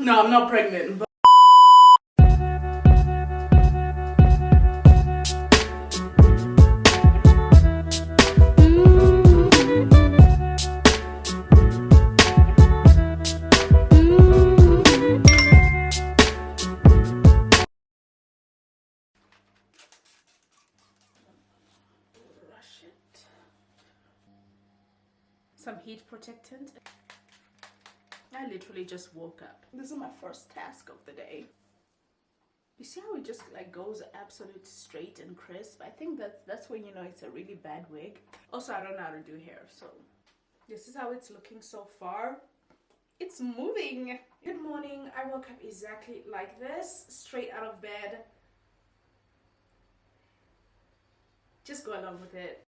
No, I'm not pregnant. But some heat protectant. I literally just woke up. This is my first task of the day. You see how it just like goes absolute straight and crisp? I think that's when you know it's a really bad wig. Also, I don't know how to do hair, so this is how it's looking so far. It's moving. Good morning. I woke up exactly like this, straight out of bed. Just go along with it.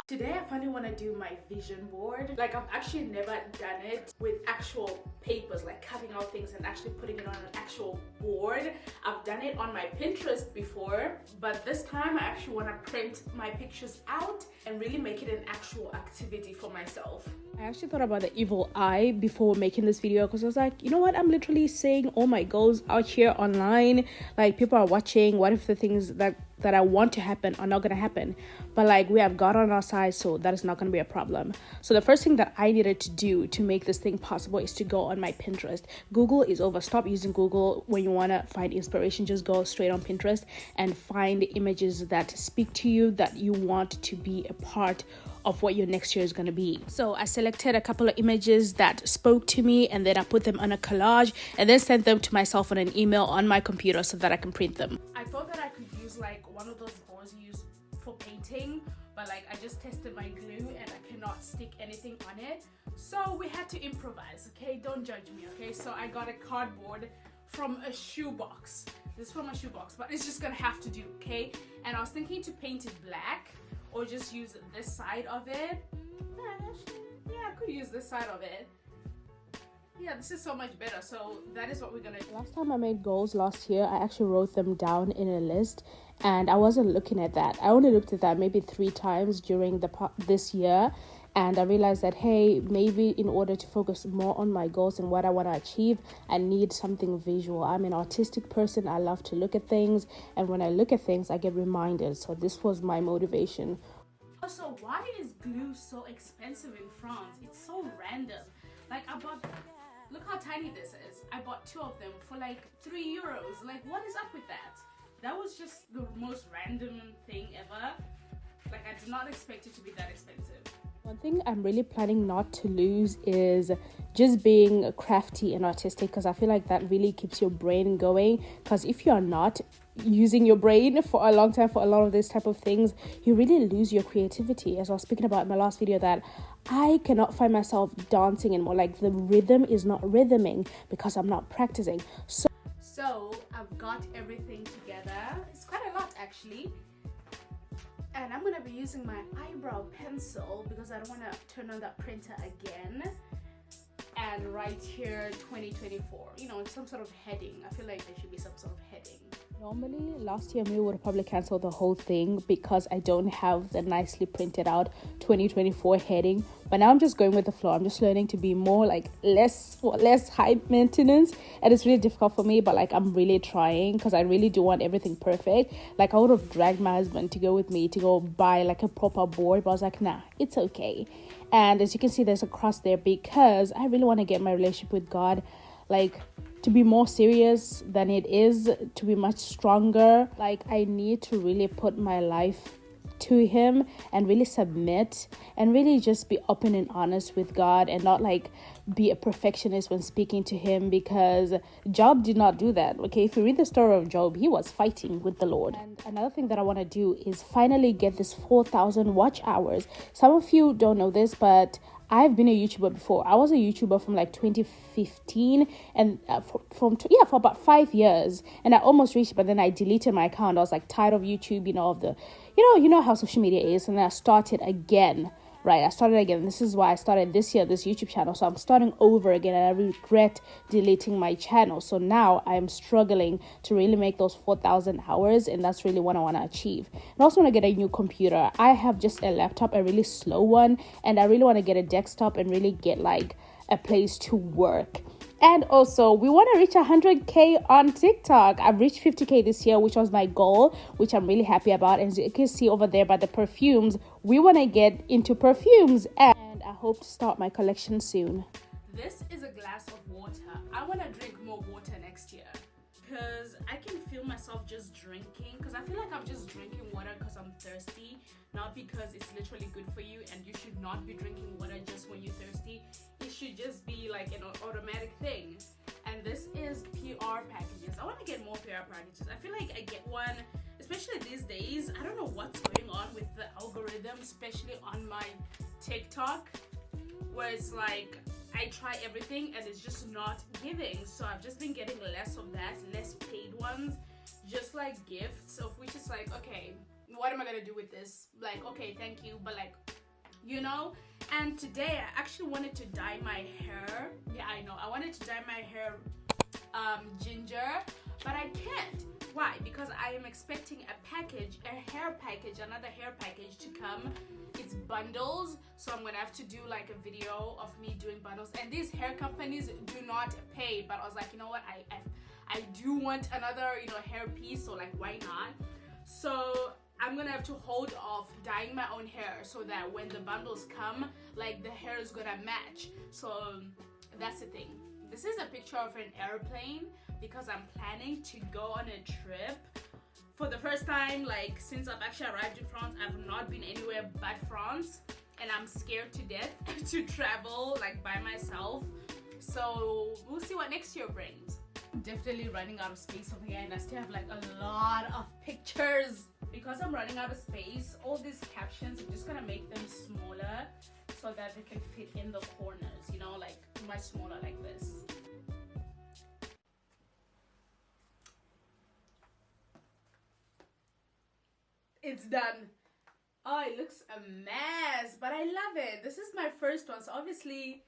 Today I finally want to do my vision board. Like, I've actually never done it with actual papers, like cutting out things and actually putting it on an actual board. I've done it on my Pinterest before, but this time I actually want to print my pictures out and really make it an actual activity for myself. I actually thought about the evil eye before making this video, because I was like, you know what, I'm literally saying all my goals out here online, like people are watching. What if the things that I want to happen are not going to happen? But like, we have God on our side, so that is not going to be a problem. So the first thing that I needed to do to make this thing possible is to go on my Pinterest. Google is over. Stop using Google when you want to find inspiration. Just go straight on Pinterest and find images that speak to you, that you want to be a part of what your next year is going to be. So I selected a couple of images that spoke to me, and then I put them on a collage and then sent them to myself on an email on my computer so that I can print them. I thought that I could use like one of those boards you use for painting, but like I just tested my glue and I cannot stick anything on it, so we had to improvise. Okay, don't judge me. Okay, so I got a cardboard from a shoebox. This is from a shoebox, but it's just gonna have to do. Okay, and I was thinking to paint it black or just use this side of it. Yeah, I could use this side of it. Yeah, this is so much better. So that is what we're gonna do. Last time I made goals last year, I actually wrote them down in a list, and I wasn't looking at that. I only looked at that maybe 3 times during this year, and I realized that, hey, maybe in order to focus more on my goals and what I want to achieve, I need something visual. I'm an artistic person. I love to look at things, and when I look at things, I get reminded. So this was my motivation. Also, why is glue so expensive in France? It's so random. Like, I bought, look how tiny this is. I bought 2 of them for like €3. Like, what is up with that? That was just the most random thing ever. Like, I did not expect it to be that expensive. One thing I'm really planning not to lose is just being crafty and artistic, because I feel like that really keeps your brain going. Because if you're not using your brain for a long time for a lot of these type of things, you really lose your creativity. As I was speaking about in my last video, that I cannot find myself dancing anymore. Like, the rhythm is not rhythming because I'm not practicing. So I've got everything together. It's quite a lot actually. And I'm gonna be using my eyebrow pencil because I don't want to turn on that printer again. And right here, 2024, you know, some sort of heading. I feel like there should be some sort of heading. Normally, last year, we would have probably canceled the whole thing because I don't have the nicely printed out 2024 heading. But now I'm just going with the flow. I'm just learning to be more like less high maintenance. And it's really difficult for me, but like I'm really trying because I really do want everything perfect. Like, I would have dragged my husband to go with me to go buy like a proper board, but I was like, nah, it's okay. And as you can see, there's a cross there because I really want to get my relationship with God like to be more serious than it is, to be much stronger. Like, I need to really put my life to him and really submit and really just be open and honest with God and not like be a perfectionist when speaking to him, because Job did not do that. Okay, if you read the story of Job, he was fighting with the Lord. And another thing that I want to do is finally get this 4,000 watch hours. Some of you don't know this, but I've been a YouTuber before. I was a YouTuber from like 2015 and for about 5 years, and I almost reached it, but then I deleted my account. I was like tired of YouTube, you know how social media is, and then I started again. Right, I started again. This is why I started this year, this YouTube channel. So I'm starting over again, and I regret deleting my channel. So now I'm struggling to really make those 4,000 hours, and that's really what I want to achieve. And I also want to get a new computer. I have just a laptop, a really slow one, and I really want to get a desktop and really get like a place to work. And also, we want to reach 100k on TikTok. I've reached 50k this year, which was my goal, which I'm really happy about. And as you can see over there by the perfumes, we want to get into perfumes, and I hope to start my collection soon. This is a glass of water. I want to drink more water next year because I can feel myself just drinking, because I feel like I'm just drinking water because I'm thirsty, not because it's literally good for you. And you should not be drinking water just when you're thirsty. It should just be like an automatic thing. And this is PR packages. I want to get more PR packages. I feel like I get one, especially these days. I don't know what's going on with the algorithm, especially on my TikTok, where it's like I try everything and it's just not giving. So I've just been getting less of that, less paid ones, just like gifts, of which is like, okay, what am I gonna do with this? Like, okay, thank you, but like, you know. And today I actually wanted to dye my hair. Yeah, I know, I wanted to dye my hair ginger, but I can't. Why? Because I am expecting a package, another hair package to come. It's bundles, so I'm gonna have to do like a video of me doing bundles, and these hair companies do not pay. But I was like, you know what, I do want another, you know, hair piece, so like, why not? So I'm gonna have to hold off dyeing my own hair so that when the bundles come, like, the hair is gonna match. So that's the thing. This is a picture of an airplane because I'm planning to go on a trip for the first time, like, since I've actually arrived in France. I've not been anywhere but France, and I'm scared to death to travel like by myself. So we'll see what next year brings. Definitely running out of space over here, and I still have like a lot of pictures. Because I'm running out of space, all these captions, I'm just gonna make them smaller so that they can fit in the corners, you know, like much smaller, like this. It's done. Oh, it looks a mess, but I love it. This is my first one, so obviously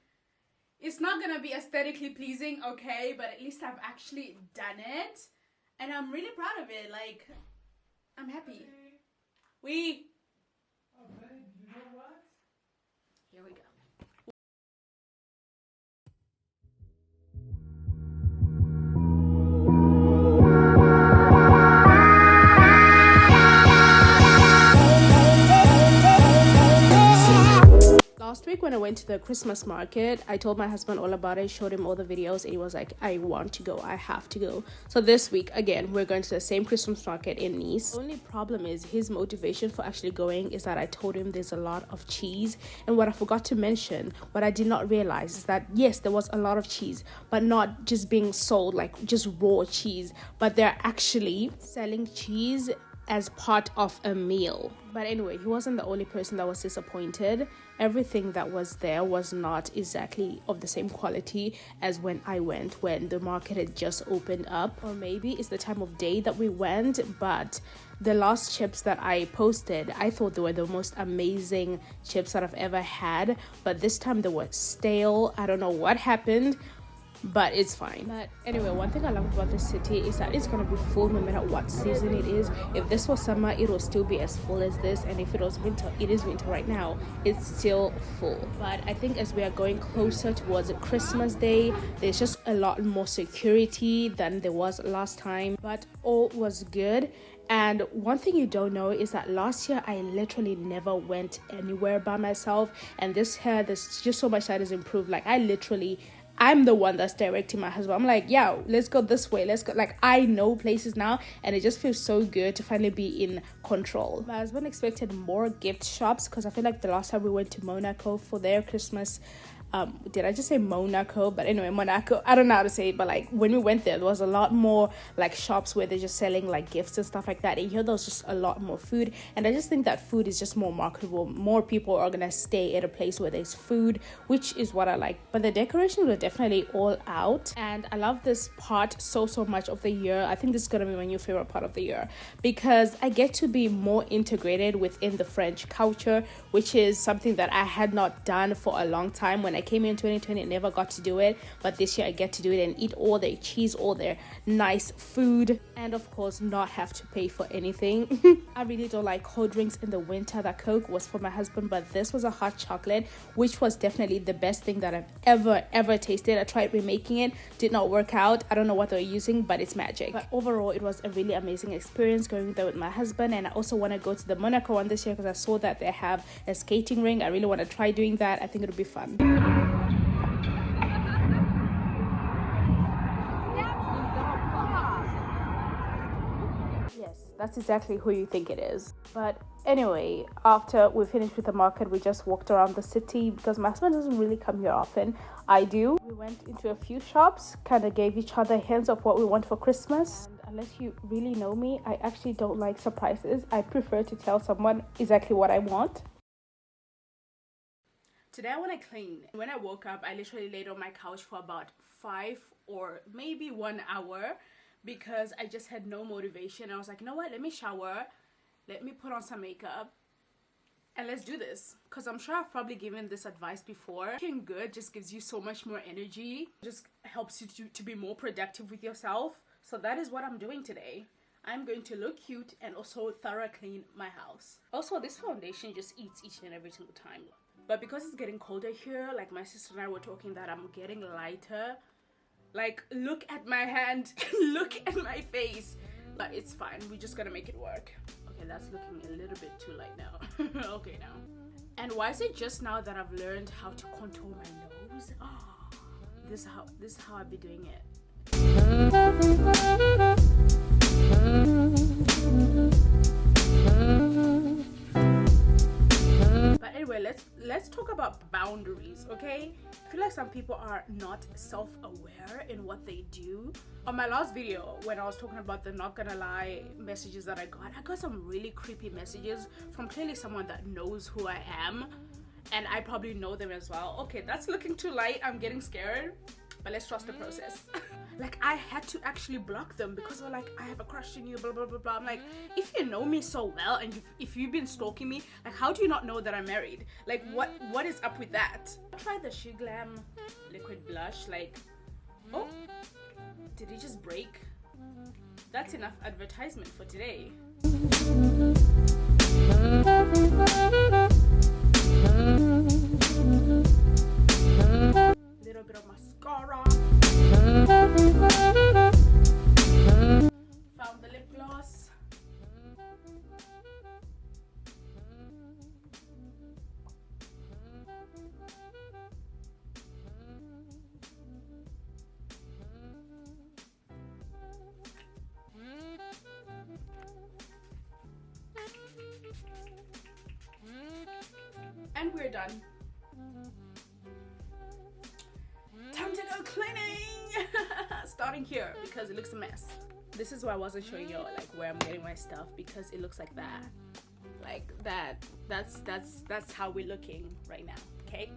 it's not gonna be aesthetically pleasing, okay, but at least I've actually done it, and I'm really proud of it. Like, I'm happy. Oui. Okay, you know what? Here we go. Last week when I went to the Christmas market, I told my husband all about it, showed him all the videos, and he was like, I want to go, I have to go. So this week, again, we're going to the same Christmas market in Nice. The only problem is his motivation for actually going is that I told him there's a lot of cheese. And what I forgot to mention, what I did not realize, is that yes, there was a lot of cheese, but not just being sold like just raw cheese, but they're actually selling cheese as part of a meal. But anyway, he wasn't the only person that was disappointed. Everything that was there was not exactly of the same quality as when I went, when the market had just opened up. Or maybe it's the time of day that we went, but the last chips that I posted, I thought they were the most amazing chips that I've ever had, but this time they were stale. I don't know what happened, but it's fine. But anyway, one thing I love about this city is that it's gonna be full no matter what season it is. If this was summer, it will still be as full as this, and if it was winter, it is winter right now, it's still full. But I think as we are going closer towards Christmas Day, there's just a lot more security than there was last time, but all was good. And one thing you don't know is that last year I literally never went anywhere by myself, and this year there's just so much that has improved. Like, I'm the one that's directing my husband. I'm like, yeah, let's go this way, let's go. Like, I know places now, and it just feels so good to finally be in control. My husband expected more gift shops because I feel like the last time we went to Monaco for their Christmas, did I just say Monaco? But anyway, Monaco, I don't know how to say it, but like when we went there was a lot more like shops where they're just selling like gifts and stuff like that, and here there was just a lot more food. And I just think that food is just more marketable. More people are gonna stay at a place where there's food, which is what I like. But the decorations were definitely all out, and I love this part so much of the year. I think this is gonna be my new favorite part of the year because I get to be more integrated within the French culture, which is something that I had not done for a long time when I I came here in 2020 and never got to do it, but this year I get to do it and eat all their cheese, all their nice food, and of course not have to pay for anything. I really don't like cold drinks in the winter. That Coke was for my husband, but this was a hot chocolate, which was definitely the best thing that I've ever tasted. I tried remaking it, did not work out. I don't know what they're using, but it's magic. But overall, it was a really amazing experience going there with my husband, and I also want to go to the Monaco one this year because I saw that they have a skating ring. I really want to try doing that. I think it'll be fun. Yes, that's exactly who you think it is. But anyway, after we finished with the market, we just walked around the city because my husband doesn't really come here often. I do. We went into a few shops, kind of gave each other hints of what we want for Christmas. And unless you really know me, I actually don't like surprises. I prefer to tell someone exactly what I want. Today I want to clean. When I woke up, I literally laid on my couch for about 5 or maybe 1 hour because I just had no motivation. I was like, you know what, let me shower, let me put on some makeup, and let's do this. Because I'm sure I've probably given this advice before. Looking good just gives you so much more energy, just helps you to be more productive with yourself. So that is what I'm doing today. I'm going to look cute and also thorough clean my house. Also, this foundation just eats each and every single time. But because it's getting colder here, like my sister and I were talking that I'm getting lighter. Like, look at my hand, look at my face. But it's fine, we're just gonna make it work. Okay, that's looking a little bit too light now. Okay now. And why is it just now that I've learned how to contour my nose? Oh, this is how I'll be doing it. But anyway, let's talk about boundaries, okay? I feel like some people are not self-aware in what they do. On my last video, when I was talking about the not gonna lie messages that I got some really creepy messages from clearly someone that knows who I am, and I probably know them as well. Okay, that's looking too light. I'm getting scared, but let's trust the process. Like, I had to actually block them because they're like, I have a crush on you, blah blah blah blah. I'm like, if you know me so well and if you've been stalking me, like, how do you not know that I'm married? Like, what is up with that? Try the She Glam liquid blush. Like, oh, did it just break? That's enough advertisement for today. Little bit of mascara. Found the lip gloss. And we're done. Time to go cleaning. Starting here because it looks a mess. This is why I wasn't showing you like where I'm getting my stuff, because it looks like that. Like that. That's how we're looking right now. Okay.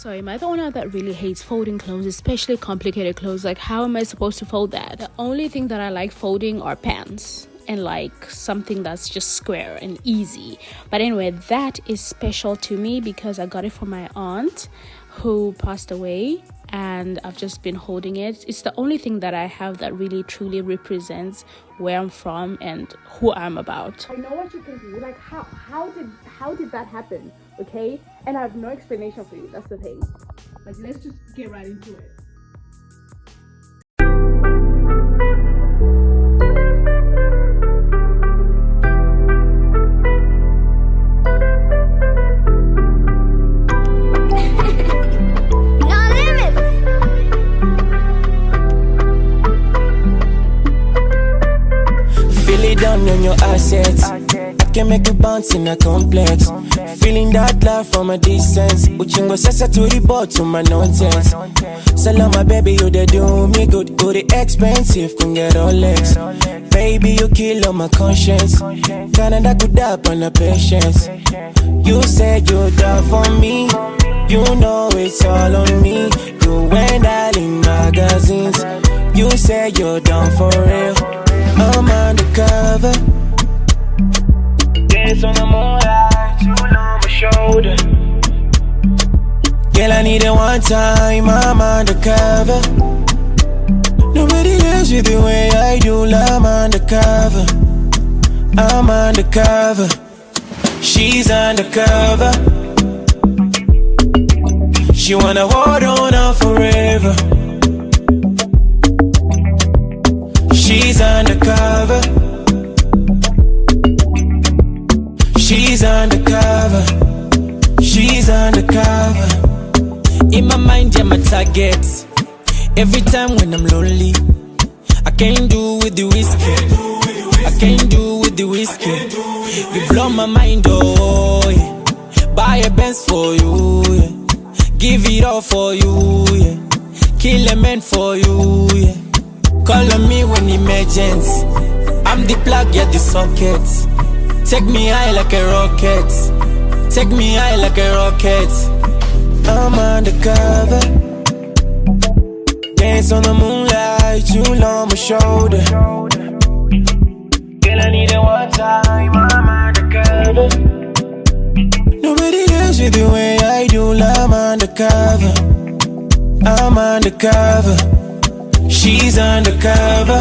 Am I the one that really hates folding clothes, especially complicated clothes? Like, how am I supposed to fold that? The only thing that I like folding are pants. and like something that's just square and easy. But anyway, that is special to me because I got it from my aunt who passed away, and I've just been holding it. It's the only thing that I have that really truly represents where I'm from and who I'm about. I know what you're thinking. Like, how did that happen? Okay, and I have no explanation for you. That's the thing. Like, let's just get right into it. Down on your assets, I can make you bounce in a complex. Feeling that love from a distance. Uchingo sasa to the bottom, my nonsense. Salam, my baby, you they do me good. Go the expensive, can get all legs. Baby, you kill on my conscience. Canada good up on the patience. You said you're down for me. You know it's all on me. You went out in magazines. You said you're down for real. I'm undercover. Dance on the moonlight, you on my shoulder. Girl, I need it one time, I'm undercover. Nobody else with the way I do, I'm undercover. I'm undercover. She's undercover. She wanna hold on now forever. She's undercover. She's undercover. She's undercover. In my mind, you're my target. Every time when I'm lonely, I can't do with the whiskey. I can't do with the whiskey. You blow my mind, oh yeah. Buy a Benz for you, yeah. Give it all for you, yeah. Kill a man for you, yeah. Call on me when emergency. I'm the plug, you're the socket. Take me high like a rocket. Take me high like a rocket. I'm undercover. Dance on the moonlight, you on my shoulder. Girl, I need it one time, I'm undercover. Nobody else with the way I do, I'm undercover. I'm undercover. She's undercover.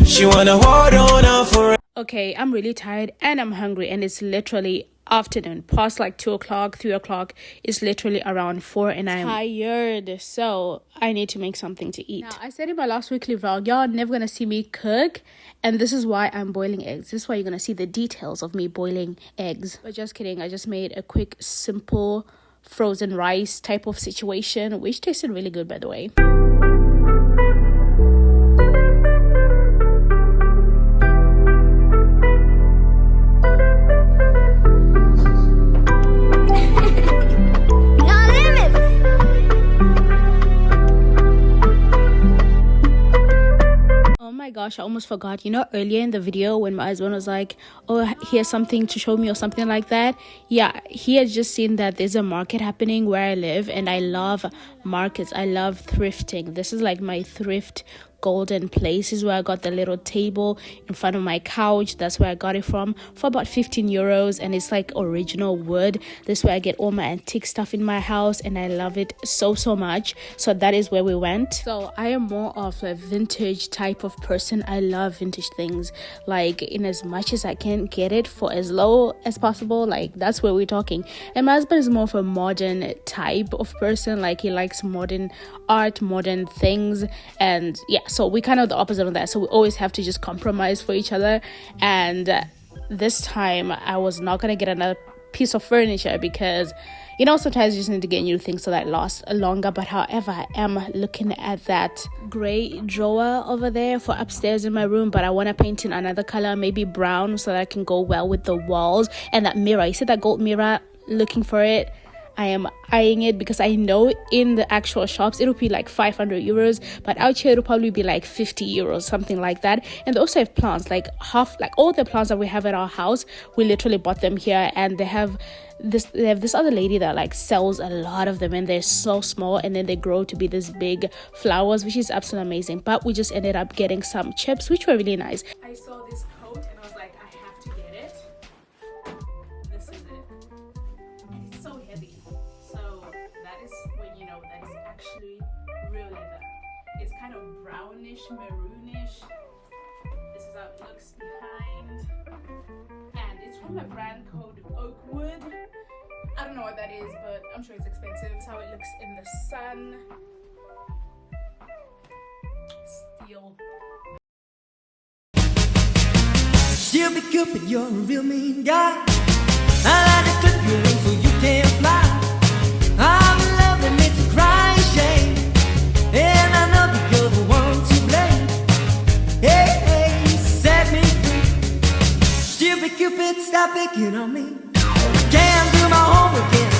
She wanna hold on now for. Okay, I'm really tired and I'm hungry, and it's literally afternoon, past like 2 o'clock, 3 o'clock. It's literally around 4 and I'm tired, so I need to make something to eat. Now, I said in my last weekly vlog, y'all never gonna see me cook, and this is why I'm boiling eggs. This is why you're gonna see the details of me boiling eggs. But just kidding, I just made a quick, simple frozen rice type of situation, which tasted really good, by the way. Gosh, I almost forgot. You know, earlier in the video when my husband was like, oh, here's something to show me or something like that. Yeah, he had just seen that there's a market happening where I live, and I love markets. I love thrifting. This is like my thrift golden places where I got the little table in front of my couch. That's where I got it from for about 15 euros, and it's like original wood. This is where I get all my antique stuff in my house, and I love it so much. So that is where we went. So I am more of a vintage type of person. I love vintage things, like in as much as I can get it for as low as possible. Like that's where we're talking. And my husband is more of a modern type of person. Like he likes modern art, modern things, and yeah, so we kind of the opposite of that. So we always have to just compromise for each other. And this time I was not gonna get another piece of furniture because, you know, sometimes you just need to get new things so that lasts longer. But however, I am looking at that gray drawer over there for upstairs in my room, but I want to paint in another color, maybe brown, so that I can go well with the walls. And that mirror, you see that gold mirror, looking for it. I am eyeing it because I know in the actual shops it'll be like 500 euros, but out here it'll probably be like 50 euros, something like that. And they also have plants, like all the plants that we have at our house, we literally bought them here, and they have they have this other lady that like sells a lot of them, and they're so small, and then they grow to be this big flowers, which is absolutely amazing. But we just ended up getting some chips, which were really nice. I saw this coat and I was like, I have to get it. This is it. And it's so heavy. So that is when you know that is actually real leather. It's kind of brownish, maroonish. This is how it looks behind. And it's from a brand called Oakwood. I don't know what that is, but I'm sure it's expensive. It's how it looks in the sun. Steel. She'll be Cupid, you're a real mean guy. I like to clip your wings so you can't fly. I'm in love and it's a crying shame, and I know that you're the one to blame. Hey, hey, set me free. Stupid Cupid, stop picking on me. Can't do my homework, can't